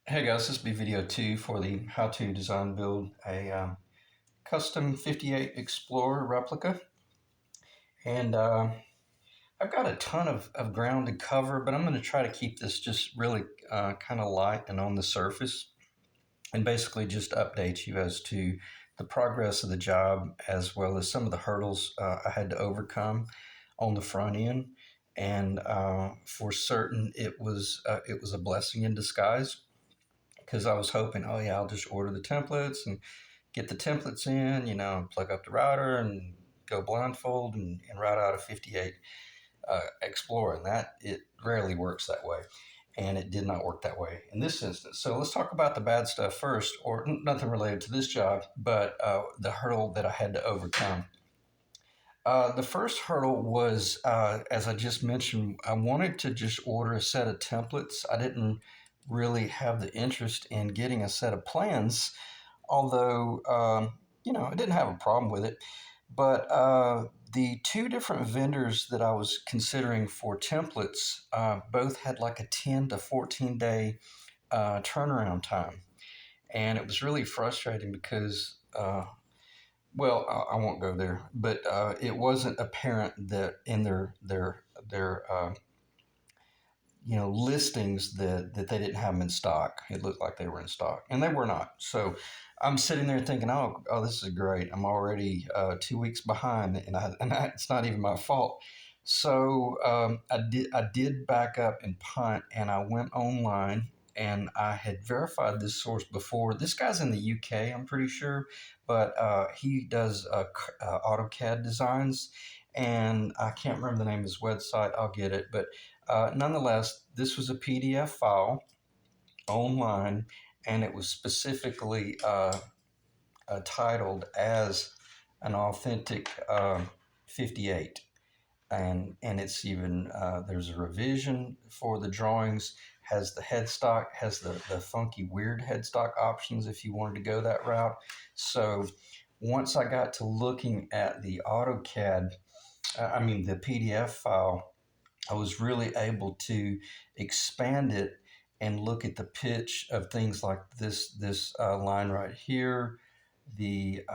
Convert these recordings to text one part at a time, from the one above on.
Hey guys, this will be video 2 for the how to design build a custom 58 Explorer replica. And I've got a ton of ground to cover, but I'm going to try to keep this just really kind of light and on the surface and basically just update you as to the progress of the job as well as some of the hurdles I had to overcome on the front end. And for certain, it was a blessing in disguise because I was hoping, oh yeah, I'll just order the templates and get the templates in, plug up the router and go blindfold and write out a 58 Explorer. And that it rarely works that way. And it did not work that way in this instance. So let's talk about the bad stuff first, or nothing related to this job, but the hurdle that I had to overcome. The first hurdle was, as I just mentioned, I wanted to just order a set of templates. I didn't really have the interest in getting a set of plans, although, I didn't have a problem with it. But the two different vendors that I was considering for templates both had like a 10 to 14 day turnaround time. And it was really frustrating because well, I won't go there, but it wasn't apparent that in their listings that they didn't have them in stock. It looked like they were in stock, and they were not. So I'm sitting there thinking, oh, this is great. I'm already 2 weeks behind, it's not even my fault. So I did back up and punt, and I went online and I had verified this source before. This guy's in the UK, I'm pretty sure, but he does AutoCAD designs, and I can't remember the name of his website. I'll get it, but nonetheless, this was a PDF file online, and it was specifically titled as an authentic 58. And it's even there's a revision for the drawings, has the headstock, has the funky weird headstock options if you wanted to go that route. So once I got to looking at the AutoCAD, the PDF file, I was really able to expand it and look at the pitch of things like this line right here, the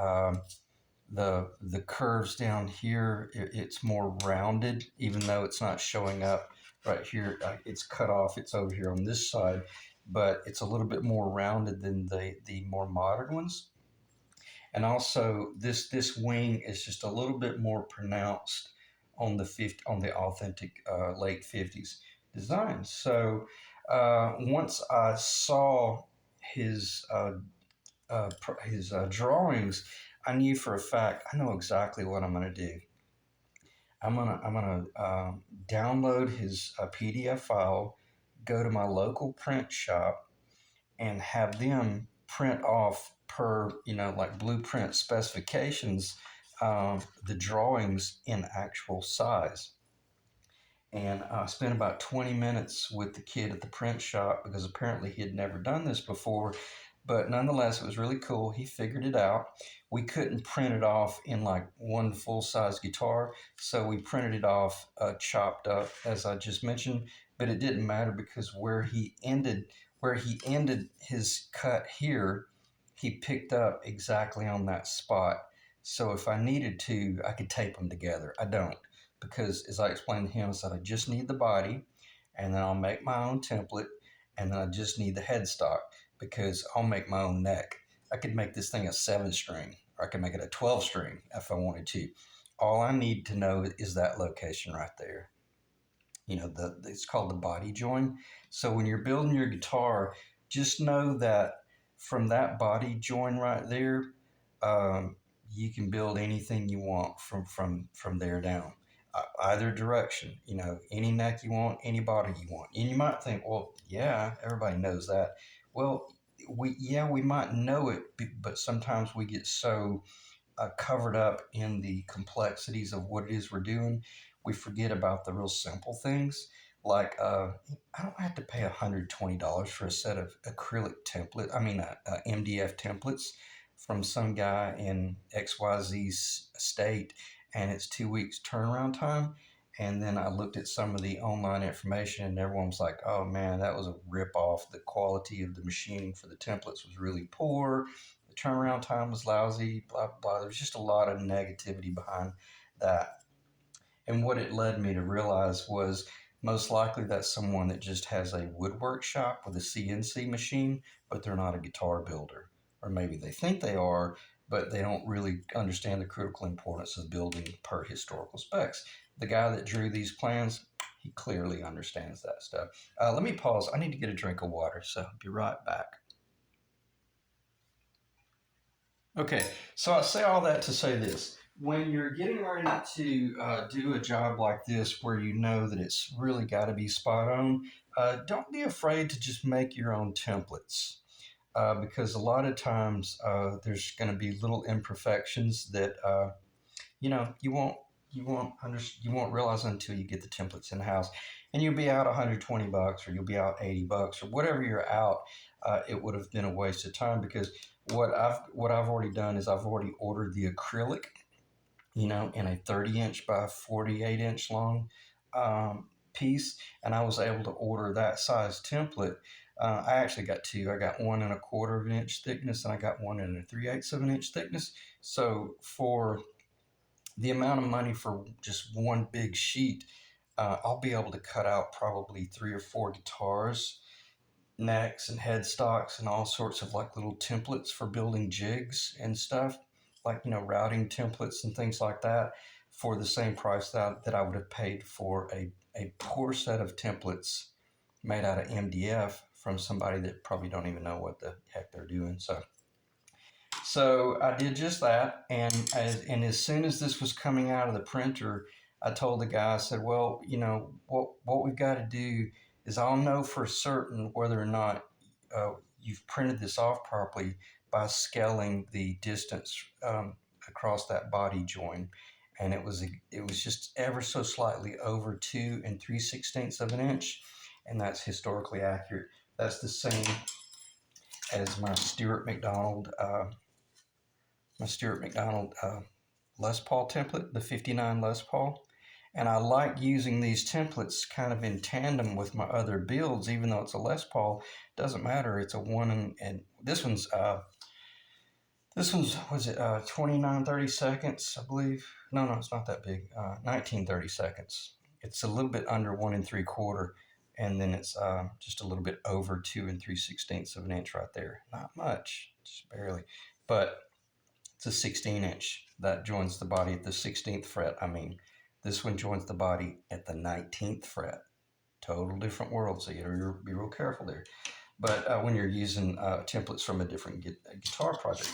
the curves down here. It's more rounded, even though it's not showing up right here. It's cut off. It's over here on this side, but it's a little bit more rounded than the more modern ones. And also this wing is just a little bit more pronounced on the authentic late 50s design. So once I saw his drawings, I knew for a fact I know exactly what I'm going to do. I'm gonna download his PDF file, go to my local print shop, and have them print off per like blueprint specifications, the drawings in actual size. And I spent about 20 minutes with the kid at the print shop because apparently he had never done this before. But nonetheless, it was really cool. He figured it out. We couldn't print it off in like one full size guitar, so we printed it off chopped up, as I just mentioned. But it didn't matter because where he ended his cut here, he picked up exactly on that spot. So if I needed to, I could tape them together. I don't, because as I explained to him, I said I just need the body, and then I'll make my own template, and then I just need the headstock because I'll make my own neck. I could make this thing a 7 string, or I could make it a 12 string if I wanted to. All I need to know is that location right there. It's called the body join. So when you're building your guitar, just know that from that body join right there, you can build anything you want from there down. Either direction, any neck you want, any body you want. And you might think, well, yeah, everybody knows that. Well, we might know it, but sometimes we get so covered up in the complexities of what it is we're doing, we forget about the real simple things. Like, I don't have to pay $120 for a set of acrylic template. MDF templates from some guy in XYZ state, and it's 2 weeks turnaround time. And then I looked at some of the online information, and everyone was like, "Oh man, that was a rip off. The quality of the machining for the templates was really poor. The turnaround time was lousy. Blah blah." There was just a lot of negativity behind that. And what it led me to realize was most likely that's someone that just has a woodwork shop with a CNC machine, but they're not a guitar builder. Or maybe they think they are, but they don't really understand the critical importance of building per historical specs. The guy that drew these plans, he clearly understands that stuff. Let me pause. I need to get a drink of water, so I'll be right back. Okay, so I say all that to say this. When you're getting ready to do a job like this where you know that it's really got to be spot on, don't be afraid to just make your own templates. Because a lot of times there's going to be little imperfections that you won't realize until you get the templates in the house, and you'll be out 120 bucks or you'll be out 80 bucks or whatever you're out. It would have been a waste of time because what I've already done is I've already ordered the acrylic, in a 30-inch by 48-inch long piece, and I was able to order that size template. I actually got two. I got one in a quarter of an inch thickness, and I got one in a 3/8 of an inch thickness. So for the amount of money for just one big sheet, I'll be able to cut out probably three or four guitars, necks, and headstocks, and all sorts of like little templates for building jigs and stuff, like routing templates and things like that, for the same price that I would have paid for a poor set of templates made out of MDF from somebody that probably don't even know what the heck they're doing. So I did just that, and as soon as this was coming out of the printer, I told the guy, I said, "Well, what we've got to do is I'll know for certain whether or not you've printed this off properly by scaling the distance across that body joint." And it was just ever so slightly over 2 3/16 of an inch, and that's historically accurate. That's the same as my Stuart McDonald Les Paul template, the 59 Les Paul. And I like using these templates kind of in tandem with my other builds, even though it's a Les Paul. Doesn't matter. It's a one, and this one's was it 29 30 seconds, I believe. No, it's not that big. 19 30 seconds. It's a little bit under 1 3/4, and then it's just a little bit over 2 3/16 of an inch right there. Not much, just barely, but it's a 16-inch that joins the body at the 16th fret. I mean, this one joins the body at the 19th fret. Total different world, so you gotta be real careful there. But when you're using templates from a different guitar project.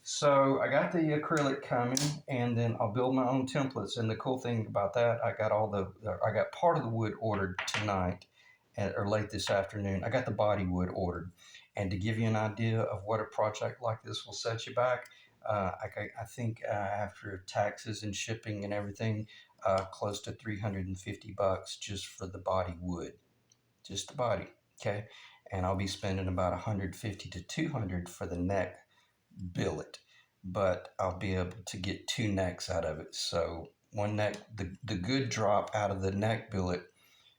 So I got the acrylic coming, and then I'll build my own templates. And the cool thing about that, I got part of the wood ordered tonight, or late this afternoon. I got the body wood ordered, and to give you an idea of what a project like this will set you back, I think after taxes and shipping and everything, close to 350 bucks just for the body wood, just the body. Okay, and I'll be spending about 150 to 200 for the neck billet, but I'll be able to get two necks out of it. So one neck, the good drop out of the neck billet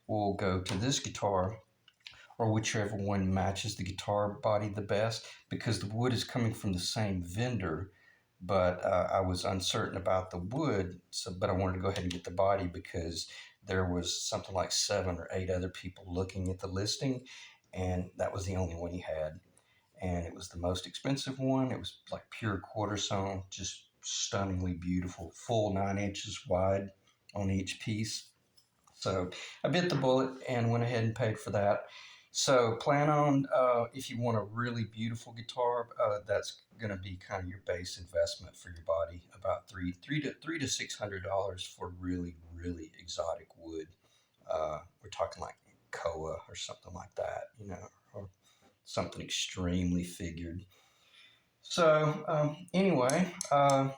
will go to this guitar, or whichever one matches the guitar body the best, because the wood is coming from the same vendor. But I was uncertain about the wood, but I wanted to go ahead and get the body because there was something like 7 or 8 other people looking at the listing, and that was the only one he had, and it was the most expensive one. It was like pure quarter sawn, just stunningly beautiful, full 9 inches wide on each piece. So I bit the bullet and went ahead and paid for that. So plan on, if you want a really beautiful guitar, that's going to be kind of your base investment for your body. About three to $600 for really really exotic wood. We're talking like koa or something like that, or something extremely figured. So anyway, a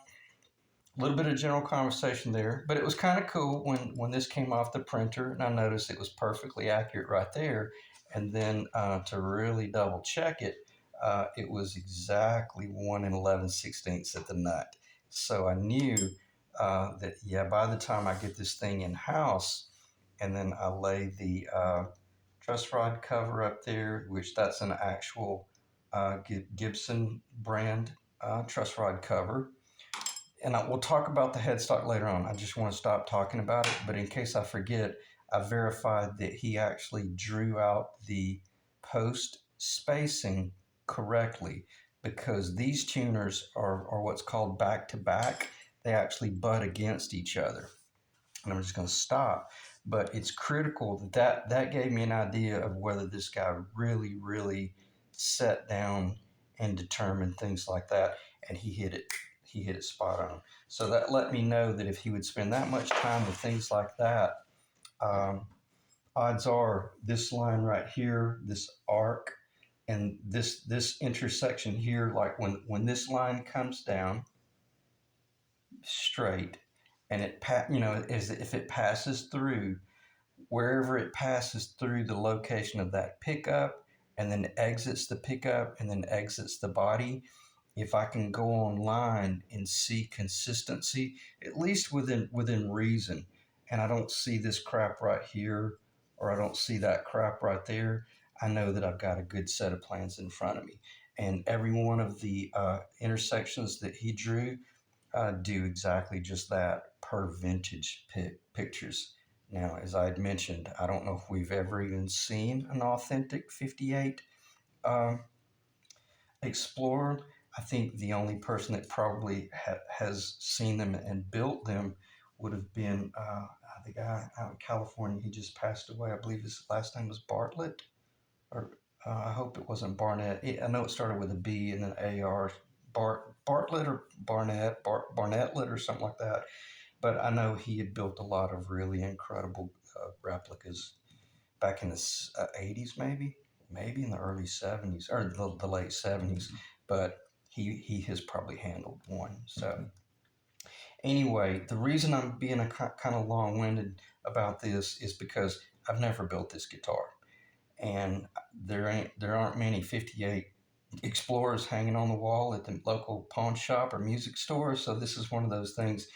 little bit of general conversation there, but it was kind of cool when this came off the printer, and I noticed it was perfectly accurate right there. And then to really double check it, it was exactly 1 11/16 at the nut. So I knew that yeah, by the time I get this thing in house, and then I lay the truss rod cover up there, which that's an actual Gibson brand truss rod cover. And we'll talk about the headstock later on. I just want to stop talking about it, but in case I forget, I verified that he actually drew out the post spacing correctly, because these tuners are what's called back to back. They actually butt against each other. And I'm just going to stop. But it's critical that gave me an idea of whether this guy really, really sat down and determined things like that. And he hit it. He hit it spot on. So that let me know that if he would spend that much time with things like that, um, odds are this line right here, this arc, and this intersection here, like when this line comes down straight, and as if it passes through, wherever it passes through the location of that pickup, and then exits the pickup, and then exits the body, if I can go online and see consistency, at least within reason, and I don't see this crap right here, or I don't see that crap right there, I know that I've got a good set of plans in front of me. And every one of the intersections that he drew do exactly just that per vintage pictures. Now, as I had mentioned, I don't know if we've ever even seen an authentic 58 uh, Explorer. I think the only person that probably has seen them and built them would have been the guy out in California. He just passed away. I believe his last name was Bartlett, or I hope it wasn't Barnett. I know it started with a B and then AR. Bartlett or Barnettlet or something like that. But I know he had built a lot of really incredible replicas back in the 80s, maybe in the early 70s or the late 70s. But he has probably handled one. So anyway, the reason I'm being kind of long-winded about this is because I've never built this guitar, and there aren't many 58 Explorers hanging on the wall at the local pawn shop or music store. So this is one of those things.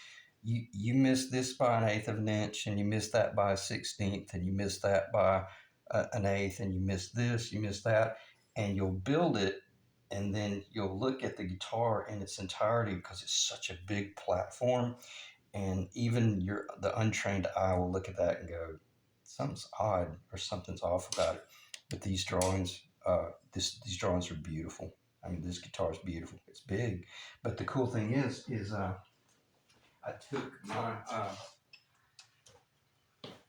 You miss this by an eighth of an inch, and you miss that by a 16th, and you miss that by an eighth, and you miss this, you miss that, and you'll build it, and then you'll look at the guitar in its entirety because it's such a big platform, and even the untrained eye will look at that and go, something's odd or something's off about it. But these drawings, these drawings are beautiful. I mean, this guitar is beautiful. It's big, but the cool thing is I took my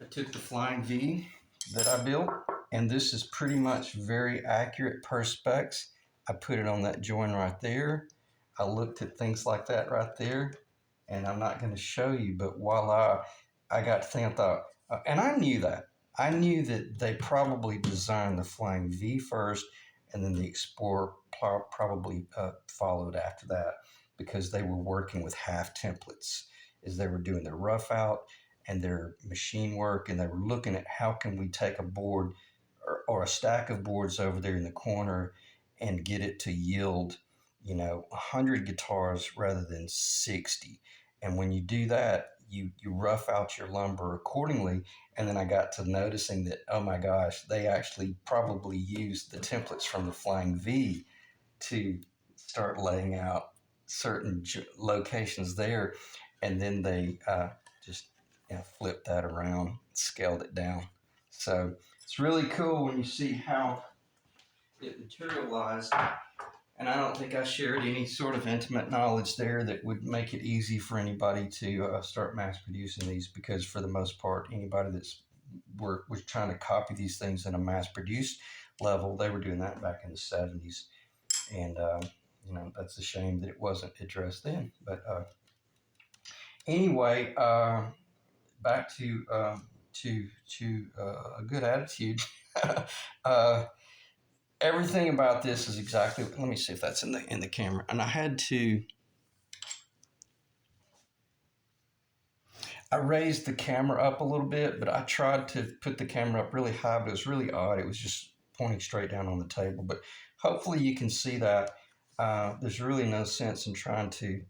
I took the Flying V that I built, and this is pretty much very accurate per specs. I put it on that join right there. I looked at things like that right there, and I'm not going to show you, but voila, I got to think, I thought, and I knew that. I knew that they probably designed the Flying V first, and then the Explorer probably followed after that, because they were working with half templates as they were doing their rough out and their machine work, and they were looking at how can we take a board or a stack of boards over there in the corner and get it to yield 100 guitars rather than 60. And when you do that, you rough out your lumber accordingly. And then I got to noticing that, oh my gosh, they actually probably used the templates from the Flying V to start laying out certain locations there, and then they just flipped that around, scaled it down. So it's really cool when you see how it materialized. And I don't think I shared any sort of intimate knowledge there that would make it easy for anybody to start mass producing these, because for the most part, anybody was trying to copy these things in a mass produced level, they were doing that back in the 70s. And that's a shame that it wasn't addressed then. But anyway, back to a good attitude. uh, Everything about this is exactly. Let me see if that's in the camera. And I raised the camera up a little bit, but I tried to put the camera up really high, but it was really odd. It was just pointing straight down on the table. But hopefully you can see that. There's really no sense in trying to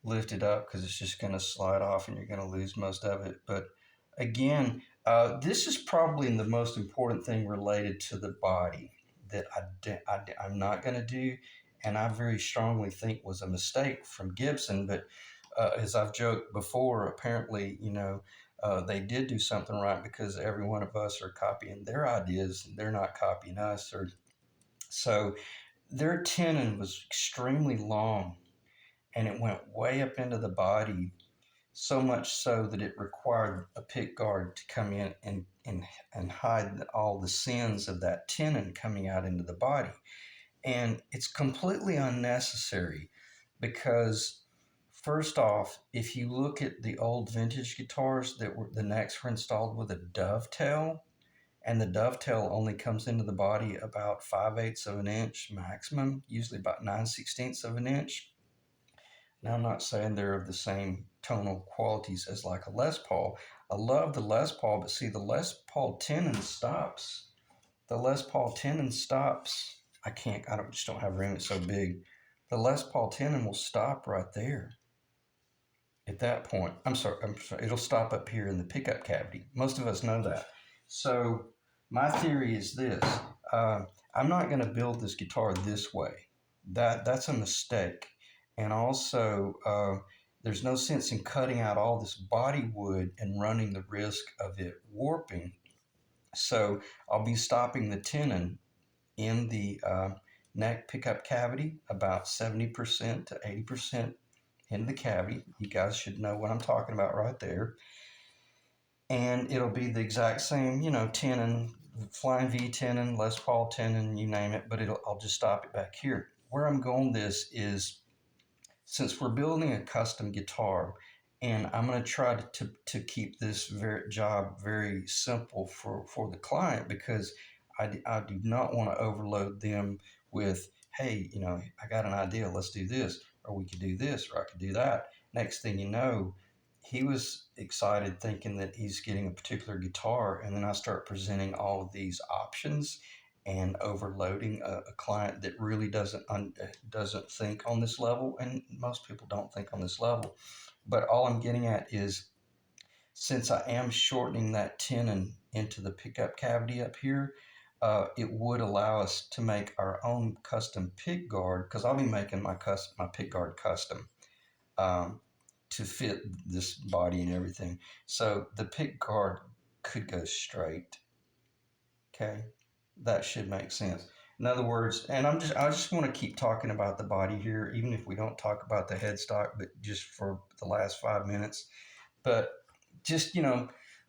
lift it up because it's just going to slide off and you're going to lose most of it. But again, this is probably the most important thing related to the body that I'm not going to do, and I very strongly think was a mistake from Gibson. But as I've joked before, apparently, they did do something right because every one of us are copying their ideas. They're not copying us, or so their tenon was extremely long and it went way up into the body, so much so that it required a pick guard to come in and hide all the sins of that tenon coming out into the body. And it's completely unnecessary because, first off, if you look at the old vintage guitars that were the necks were installed with a dovetail, and the dovetail only comes into the body about 5/8 of an inch maximum, usually about 9/16 of an inch. Now, I'm not saying they're of the same tonal qualities as like a Les Paul. I love the Les Paul, but see, the Les Paul tenon stops. The Les Paul tenon stops. Just don't have room. It's so big. The Les Paul tenon will stop right there at that point. I'm sorry. It'll stop up here in the pickup cavity. Most of us know that. So my theory is this: I'm not going to build this guitar this way. That's a mistake. And also, there's no sense in cutting out all this body wood and running the risk of it warping. So I'll be stopping the tenon in the neck pickup cavity about 70% to 80% in the cavity. You guys should know what I'm talking about right there. And it'll be the exact same, tenon, Flying V tenon, Les Paul tenon, you name it, but I'll just stop it back here. Where I'm going this is, since we're building a custom guitar, and I'm going to try to keep this job very simple for the client, because I do not want to overload them with, hey, I got an idea, let's do this, or we could do this, or I could do that. Next thing you know, he was excited thinking that he's getting a particular guitar, and then I start presenting all of these options and overloading a client that really doesn't think on this level, and most people don't think on this level. But all I'm getting at is, since I am shortening that tenon into the pickup cavity up here, it would allow us to make our own custom pick guard, because I'll be making my pick guard custom, to fit this body and everything. So the pick guard could go straight. Okay, that should make sense. In other words, and I just want to keep talking about the body here, even if we don't talk about the headstock, but just for the last 5 minutes. But just,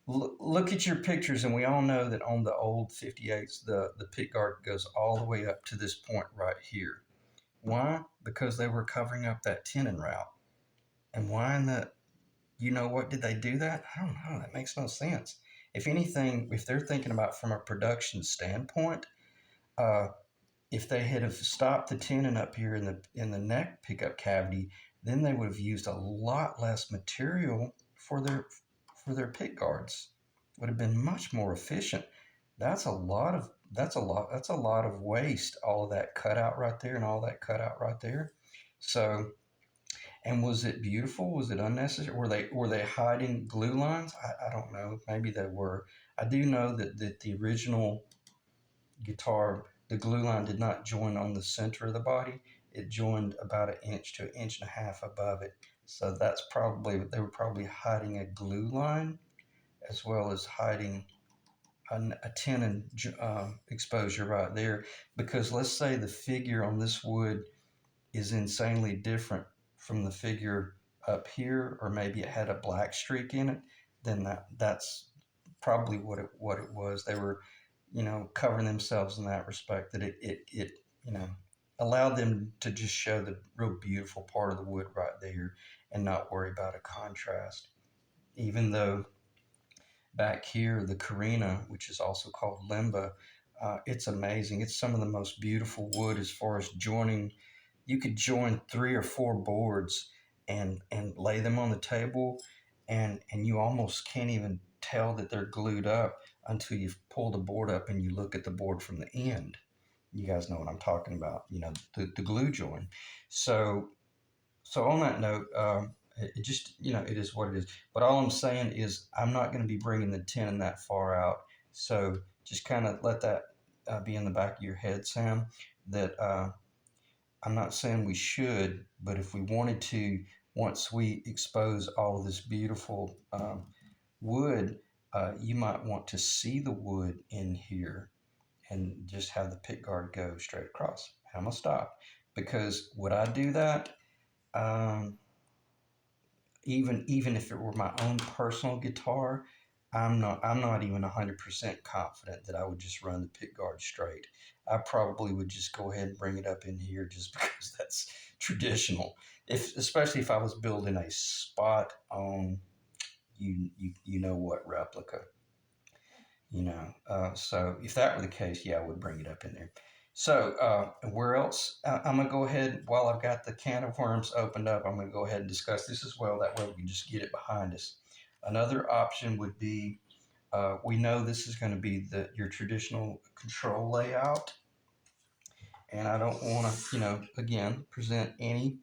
look at your pictures, and we all know that on the old 58s, the pick guard goes all the way up to this point right here. Why? Because they were covering up that tenon route. And why in the, what did they do that? I don't know. That makes no sense. If anything, if they're thinking about from a production standpoint, uh, if they had have stopped the tenon up here in the neck pickup cavity, then they would have used a lot less material for their pick guards. Would have been much more efficient. That's a lot of waste. All of that cutout right there and all that cutout right there. So, and was it beautiful? Was it unnecessary? Were they hiding glue lines? I don't know. Maybe they were. I do know that the original guitar, the glue line did not join on the center of the body. It joined about an inch to an inch and a half above it. So they were probably hiding a glue line, as well as hiding a tenon exposure right there. Because let's say the figure on this wood is insanely different from the figure up here, or maybe it had a black streak in it, then that's probably what it was. They were, covering themselves in that respect, that it allowed them to just show the real beautiful part of the wood right there and not worry about a contrast. Even though back here, the Korina, which is also called Limba, it's amazing. It's some of the most beautiful wood as far as joining. You could join 3 or 4 boards and lay them on the table, and you almost can't even tell that they're glued up until you've pulled the board up and you look at the board from the end. You guys know what I'm talking about, the glue join. So So on that note, it just, it is what it is. But all I'm saying is I'm not going to be bringing the tenon that far out. So just kind of let that be in the back of your head, Sam, that I'm not saying we should, but if we wanted to, once we expose all of this beautiful wood, you might want to see the wood in here and just have the pick guard go straight across. And I'm gonna stop because would I do that? Um, even if it were my own personal guitar, I'm not even 100% confident that I would just run the pick guard straight. I probably would just go ahead and bring it up in here just because that's traditional. If especially if I was building a spot on you know what replica. So if that were the case, yeah, I would bring it up in there. So where else? I'm gonna go ahead while I've got the can of worms opened up. I'm gonna go ahead and discuss this as well. That way we can just get it behind us. Another option would be we know this is going to be your traditional control layout, and I don't want to, again, present any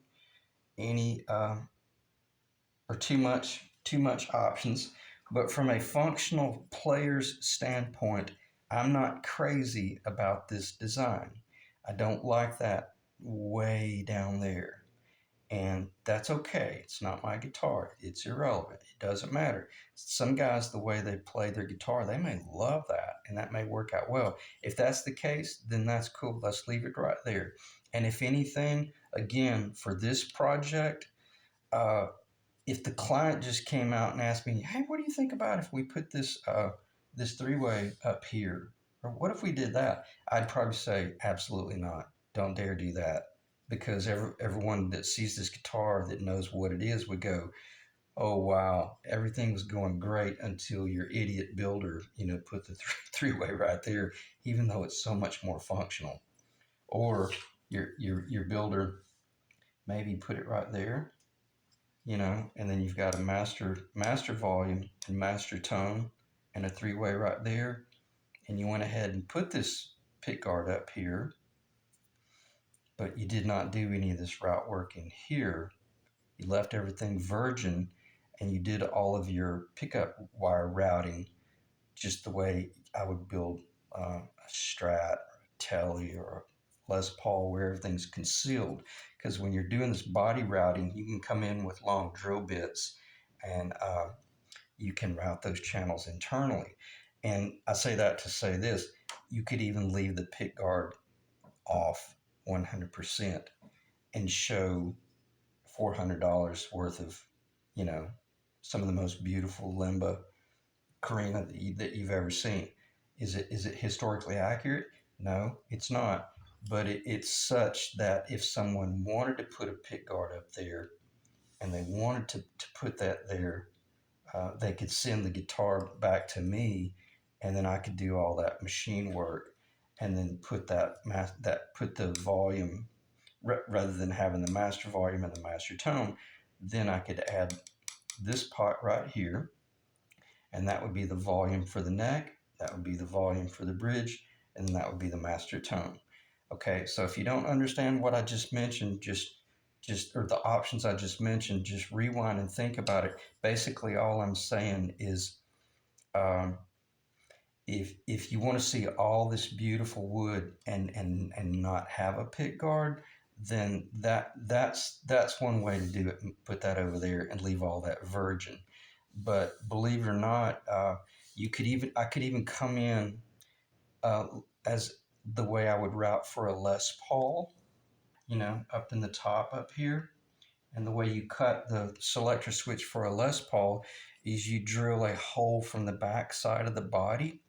or too much options. But from a functional player's standpoint, I'm not crazy about this design. I don't like that way down there. And that's okay. It's not my guitar. It's irrelevant. It doesn't matter. Some guys, the way they play their guitar, they may love that and that may work out well. If that's the case, then that's cool. Let's leave it right there. And if anything, again, for this project, uh, if the client just came out and asked me, "Hey, what do you think about if we put this three-way up here, or what if we did that?" I'd probably say, "Absolutely not. Don't dare do that," because everyone that sees this guitar that knows what it is would go, "Oh wow, everything was going great until your idiot builder, put the three-way right there, even though it's so much more functional." Or your builder maybe put it right there, and then you've got a master volume and master tone and a three-way right there, and you went ahead and put this pick guard up here, but you did not do any of this route work in here. You left everything virgin, and you did all of your pickup wire routing just the way I would build a Strat, or a Telly, or a Les Paul, where everything's concealed. Because when you're doing this body routing, you can come in with long drill bits, and you can route those channels internally. And I say that to say this: you could even leave the pick guard off 100% and show $400 worth of, you know, some of the most beautiful Limba Korina that you've ever seen. Is it historically accurate? No, it's not. But it's such that if someone wanted to put a pick guard up there and they wanted to put that there, they could send the guitar back to me, and then I could do all that machine work, and then put put the volume rather than having the master volume and the master tone. Then I could add this pot right here, and that would be the volume for the neck, that would be the volume for the bridge, and that would be the master tone. Okay, so if you don't understand what I just mentioned, just or the options I just mentioned, just rewind and think about it. Basically, all I'm saying is, um, if you want to see all this beautiful wood and not have a pick guard, then that's one way to do it. Put that over there and leave all that virgin. But believe it or not, I could even come in uh, as the way I would route for a Les Paul, up in the top up here. And the way you cut the selector switch for a Les Paul is you drill a hole from the back side of the body,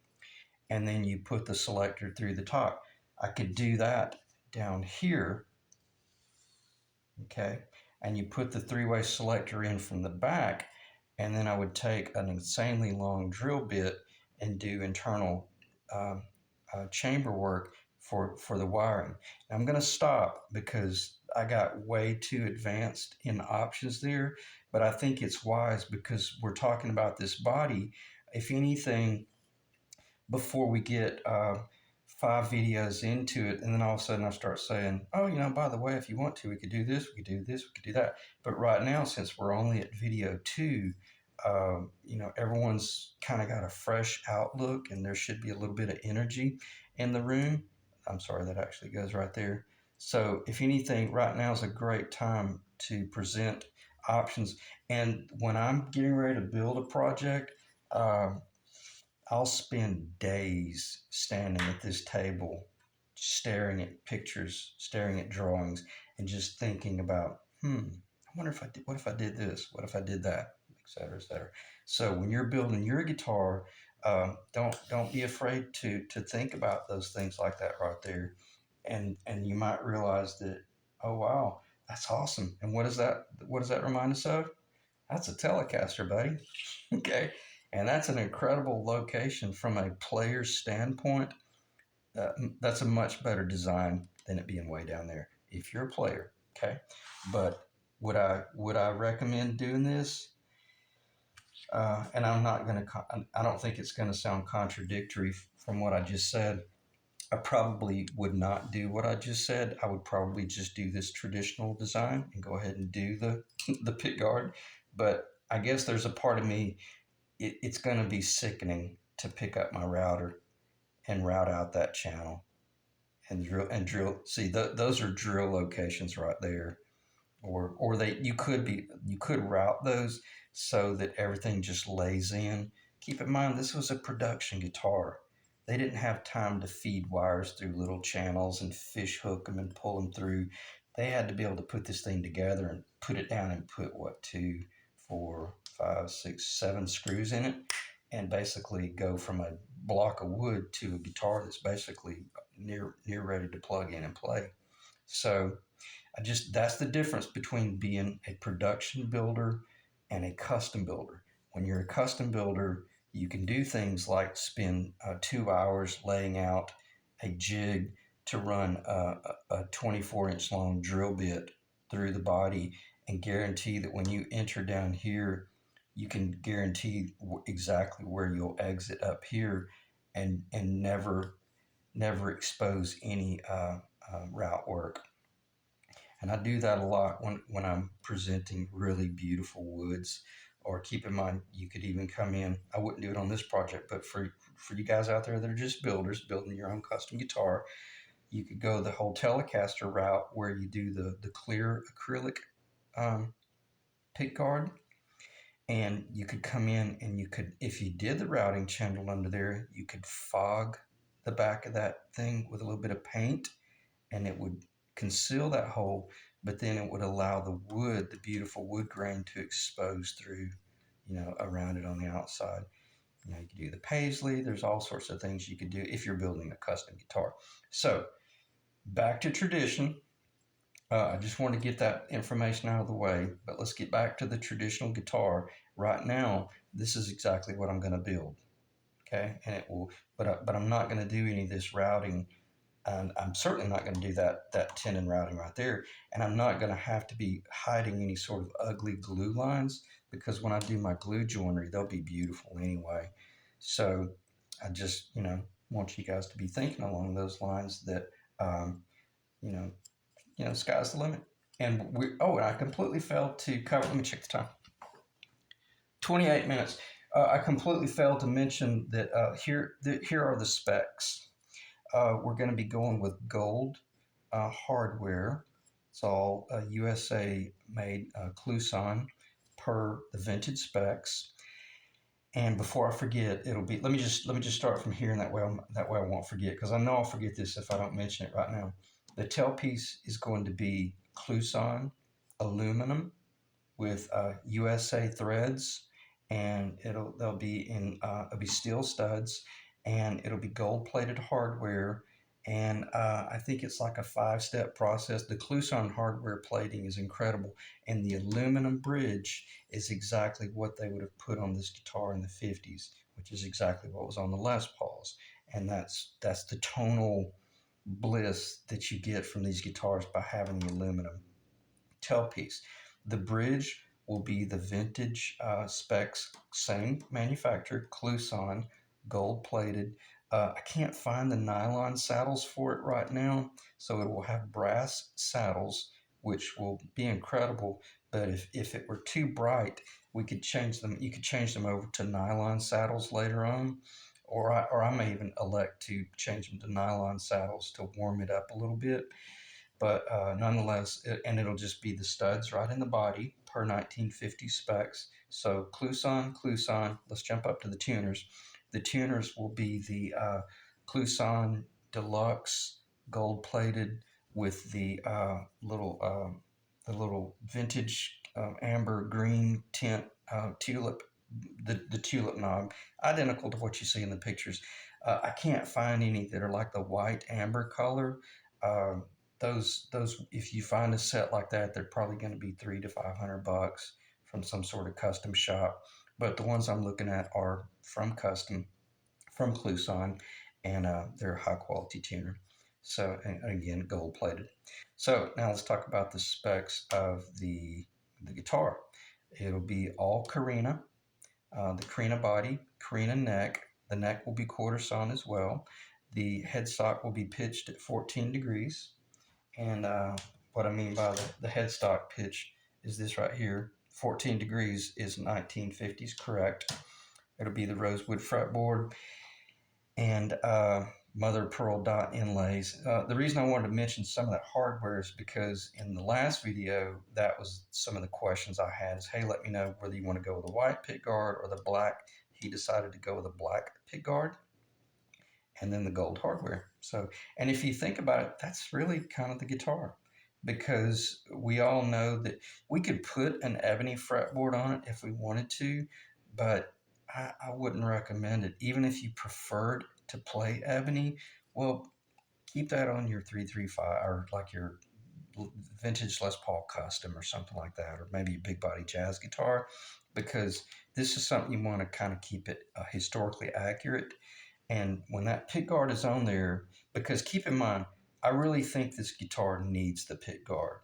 and then you put the selector through the top. I could do that down here, okay? And you put the three-way selector in from the back, and then I would take an insanely long drill bit and do internal um, chamber work for the wiring. And I'm going to stop because I got way too advanced in options there, but I think it's wise because we're talking about this body. If anything, before we get 5 videos into it, and then all of a sudden I start saying, oh, by the way, if you want to, we could do this, we could do this, we could do that. But right now, since we're only at video 2, everyone's kind of got a fresh outlook, and there should be a little bit of energy in the room. I'm sorry, that actually goes right there. So if anything, right now is a great time to present options. And when I'm getting ready to build a project, I'll spend days standing at this table, staring at pictures, staring at drawings, and just thinking about, I wonder if I did, what if I did this? What if I did that? Et cetera, et cetera. So when you're building your guitar, don't be afraid to think about those things like that right there, and you might realize that, oh wow, that's awesome. And what does that remind us of? That's a Telecaster, buddy. Okay. And that's an incredible location from a player's standpoint. That's a much better design than it being way down there if you're a player. Okay. But would I recommend doing this? And I'm not going to, I don't think it's going to sound contradictory from what I just said. I probably would not do what I just said. I would probably just do this traditional design and go ahead and do the the pick guard. But I guess there's a part of me, it's going to be sickening to pick up my router and route out that channel and drill. See, those are drill locations right there, or you could route those so that everything just lays in. Keep in mind, this was a production guitar. They didn't have time to feed wires through little channels and fish hook them and pull them through. They had to be able to put this thing together and put it down and put what, 2, 4, 5, 6, 7 screws in it, and basically go from a block of wood to a guitar that's basically near ready to plug in and play. So that's the difference between being a production builder and a custom builder. When you're a custom builder, you can do things like spend 2 hours laying out a jig to run a 24-inch long drill bit through the body and guarantee that when you enter down here, you can guarantee exactly where you'll exit up here, and never expose any route work. And I do that a lot when I'm presenting really beautiful woods. Or keep in mind, you could even come in. I wouldn't do it on this project, but for you guys out there that are just builders building your own custom guitar, you could go the whole Telecaster route where you do the clear acrylic pick guard, and you could come in and you could, if you did the routing channel under there, you could fog the back of that thing with a little bit of paint, and it would conceal that hole, but then it would allow the wood, the beautiful wood grain, to expose through, around it on the outside. You could do the paisley. There's all sorts of things you could do if you're building a custom guitar. So back to tradition. I just want to get that information out of the way, but let's get back to the traditional guitar. Right now, this is exactly what I'm going to build. Okay, and it will, but I'm not going to do any of this routing, and I'm certainly not going to do that tenon routing right there, and I'm not going to have to be hiding any sort of ugly glue lines, because when I do my glue joinery, they'll be beautiful anyway. So I just want you guys to be thinking along those lines, that you know sky's the limit. And and I completely failed to cover. Let me check the time. 28 minutes. I completely failed to mention that here are the specs. We're going to be going with gold hardware. It's all USA made Kluson per the vintage specs. And before I forget, it'll be, let me just start from here, and that way I won't forget, because I know I'll forget this if I don't mention it right now. The tailpiece is going to be Kluson aluminum with USA threads, and it'll be steel studs, and it'll be gold plated hardware. And I think it's like a 5-step process. The Kluson hardware plating is incredible, and the aluminum bridge is exactly what they would have put on this guitar in the 50s, which is exactly what was on the Les Pauls. And that's the tonal bliss that you get from these guitars by having the aluminum tailpiece. The bridge will be the vintage specs, same manufacturer, Kluson, gold plated. I can't find the nylon saddles for it right now, so it will have brass saddles, which will be incredible. But if it were too bright, we could change them. You could change them over to nylon saddles later on, or I may even elect to change them to nylon saddles to warm it up a little bit. But nonetheless, and it'll just be the studs right in the body per 1950 specs. So Cluson, Cluson. Let's jump up to the tuners. The tuners will be the Cluson Deluxe gold plated with the little vintage amber green tint tulip, the tulip knob, identical to what you see in the pictures. I can't find any that are like the white amber color. Uh, those if you find a set like that, they're probably going to be $300 to $500 from some sort of custom shop. But the ones I'm looking at are from Cluson, and they're a high quality tuner. So, and again, gold plated. So now let's talk about the specs of the guitar. It'll be all Korina, the Korina body, Korina neck. The neck will be quarter sawn as well. The headstock will be pitched at 14 degrees. And what I mean by the headstock pitch is this right here. 14 degrees is 1950s, correct. It'll be the rosewood fretboard and mother pearl dot inlays. The reason I wanted to mention some of that hardware is because in the last video, that was some of the questions I had is, hey, let me know whether you want to go with the white pickguard or the black. He decided to go with a black pickguard and then the gold hardware. So, and if you think about it, that's really kind of the guitar because we all know that we could put an ebony fretboard on it if we wanted to, but I wouldn't recommend it. Even if you preferred to play ebony, well, keep that on your 335 or like your vintage Les Paul custom or something like that, or maybe a big body jazz guitar, because this is something you want to kind of keep it historically accurate. And when that pick guard is on there, because keep in mind, I really think this guitar needs the pick guard.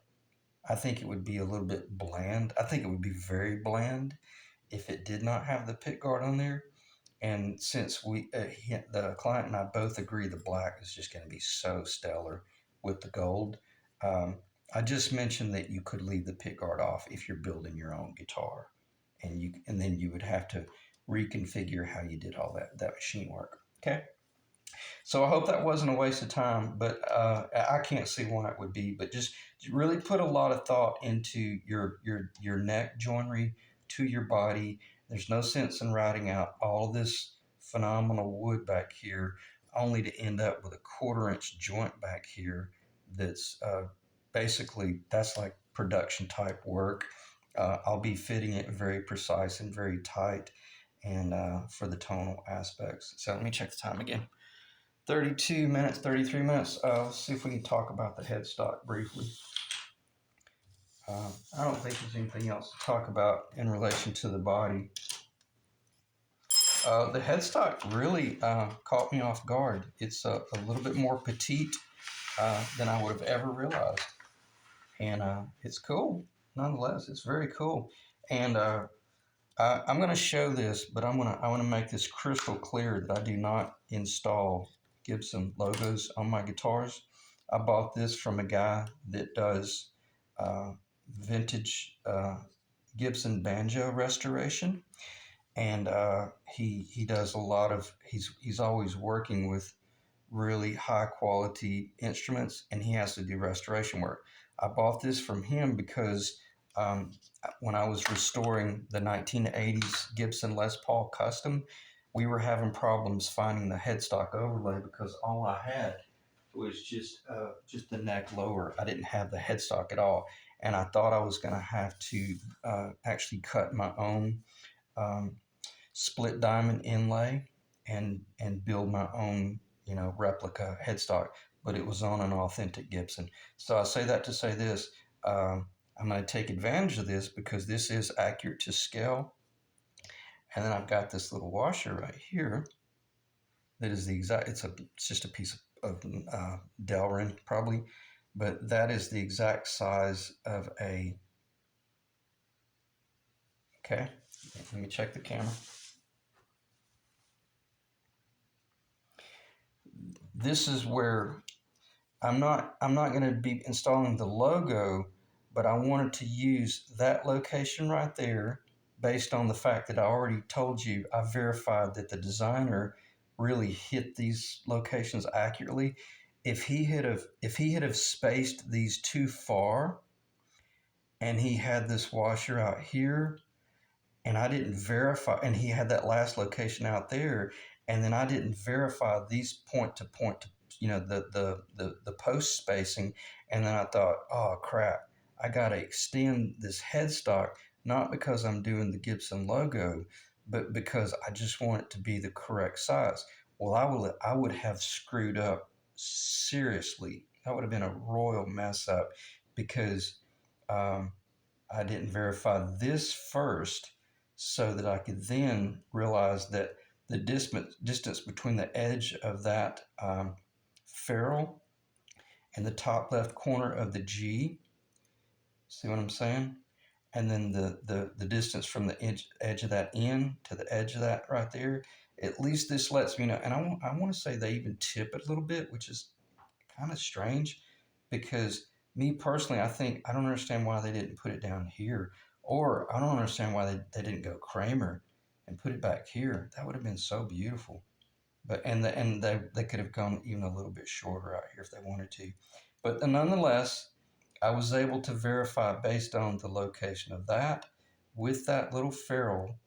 I think it would be a little bit bland. I think it would be very bland if it did not have the pick guard on there. And since the client and I both agree the black is just going to be so stellar with the gold, um, I just mentioned that you could leave the pick guard off if you're building your own guitar, and then you would have to reconfigure how you did all that machine work. Okay. So I hope that wasn't a waste of time, but I can't see why it would be. But just really put a lot of thought into your neck joinery to your body. There's no sense in writing out all this phenomenal wood back here, only to end up with a quarter-inch joint back here. That's basically that's like production type work. I'll be fitting it very precise and very tight, and for the tonal aspects. So let me check the time again. 32 minutes, 33 minutes. Let's see if we can talk about the headstock briefly. I don't think there's anything else to talk about in relation to the body. The headstock really caught me off guard. It's a little bit more petite than I would have ever realized. And it's cool. Nonetheless, it's very cool. And I'm going to show this, but I want to make this crystal clear that I do not install Gibson logos on my guitars. I bought this from a guy that does uh, vintage Gibson banjo restoration, and he does a lot of he's always working with really high quality instruments, and he has to do restoration work. I bought this from him because um, when I was restoring the 1980s Gibson Les Paul Custom, we were having problems finding the headstock overlay because all I had was just the neck lower. I didn't have the headstock at all, and I thought I was going to have to actually cut my own um, split diamond inlay and build my own replica headstock, but it was on an authentic Gibson. So I say that to say this. I'm going to take advantage of this because this is accurate to scale. And then I've got this little washer right here that is the exact, it's just a piece of Delrin probably, but that is the exact size of okay, let me check the camera. this is where I'm not going to be installing the logo, but I wanted to use that location right there based on the fact that I already told you I verified that the designer really hit these locations accurately. If he had have spaced these too far and he had this washer out here and I didn't verify, and he had that last location out there, and then I didn't verify these point to point, the post spacing, and then I thought, oh crap, I got to extend this headstock, not because I'm doing the Gibson logo, but because I just want it to be the correct size. Well, I would have screwed up seriously. That would have been a royal mess up because um, I didn't verify this first so that I could then realize that the distance between the edge of that ferrule and the top left corner of the G, see what I'm saying? And then the distance from the edge of that N to the edge of that right there, at least this lets me know. And I want to say they even tip it a little bit, which is kind of strange because me personally, I don't understand why they didn't put it down here, or I don't understand why they didn't go Kramer and put it back here. That would have been so beautiful. But they could have gone even a little bit shorter out here if they wanted to. But nonetheless, I was able to verify based on the location of that with that little ferrule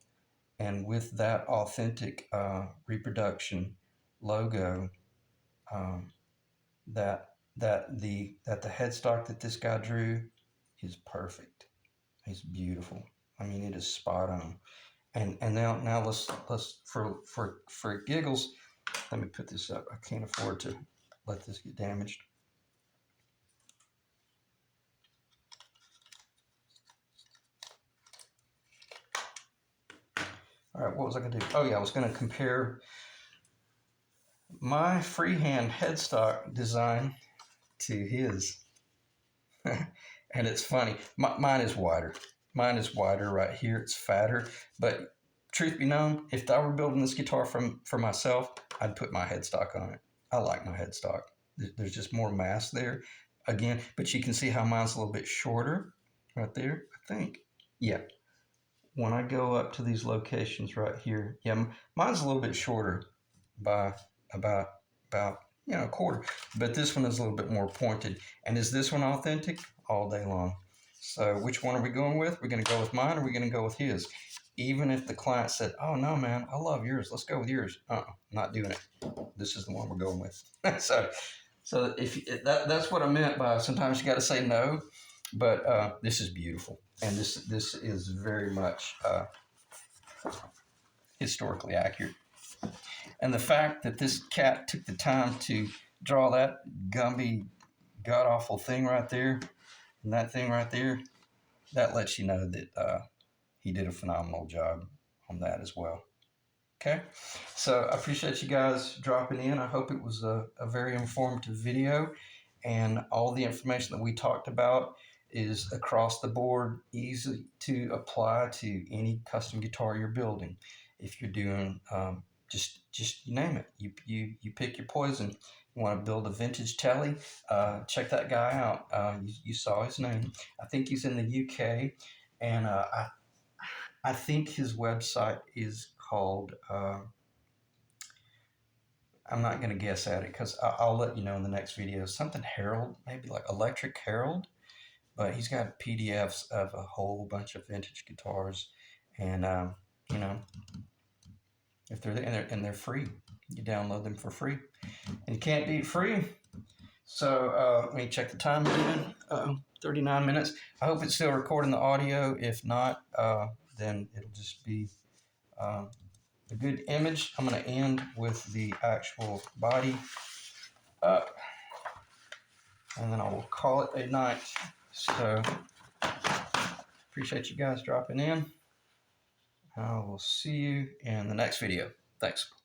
and with that authentic reproduction logo, um, that the headstock that this guy drew is perfect. It's beautiful. I mean, it is spot on. And now let's for giggles, let me put this up. I can't afford to let this get damaged. All right, what was I going to do? Oh yeah, I was going to compare my freehand headstock design to his. And it's funny. Mine is wider. Mine is wider right here. It's fatter. But truth be known, if I were building this guitar for myself, I'd put my headstock on it. I like my headstock. There's just more mass there. Again, but you can see how mine's a little bit shorter right there, I think. Yeah. When I go up to these locations right here, yeah, mine's a little bit shorter by about about a quarter, but this one is a little bit more pointed. And is this one authentic? All day long. So which one are we going with? We're going to go with mine, or we're going to go with his? Even if the client said, "Oh no, man, I love yours. Let's go with yours." Not doing it. This is the one we're going with. so if that's what I meant by sometimes you got to say no. But this is beautiful, and this is very much historically accurate. And the fact that this cat took the time to draw that Gumby god awful thing right there and that thing right there, that lets you know that he did a phenomenal job on that as well. Okay, so I appreciate you guys dropping in. I hope it was a very informative video, and all the information that we talked about is across the board, easy to apply to any custom guitar you're building. If you're doing just you name it, you pick your poison. You want to build a vintage telly? Check that guy out. You saw his name. I think he's in the UK, and I think his website is called. I'm not going to guess at it because I'll let you know in the next video. Something Herald, maybe like Electric Herald, but he's got PDFs of a whole bunch of vintage guitars, and if they're there and they're free, you download them for free, and you can't beat free. So let me check the time again. 39 minutes. I hope it's still recording the audio. If not, then it'll just be a good image. I'm going to end with the actual body up, and then I will call it a night. So appreciate you guys dropping in. I will see you in the next video. Thanks.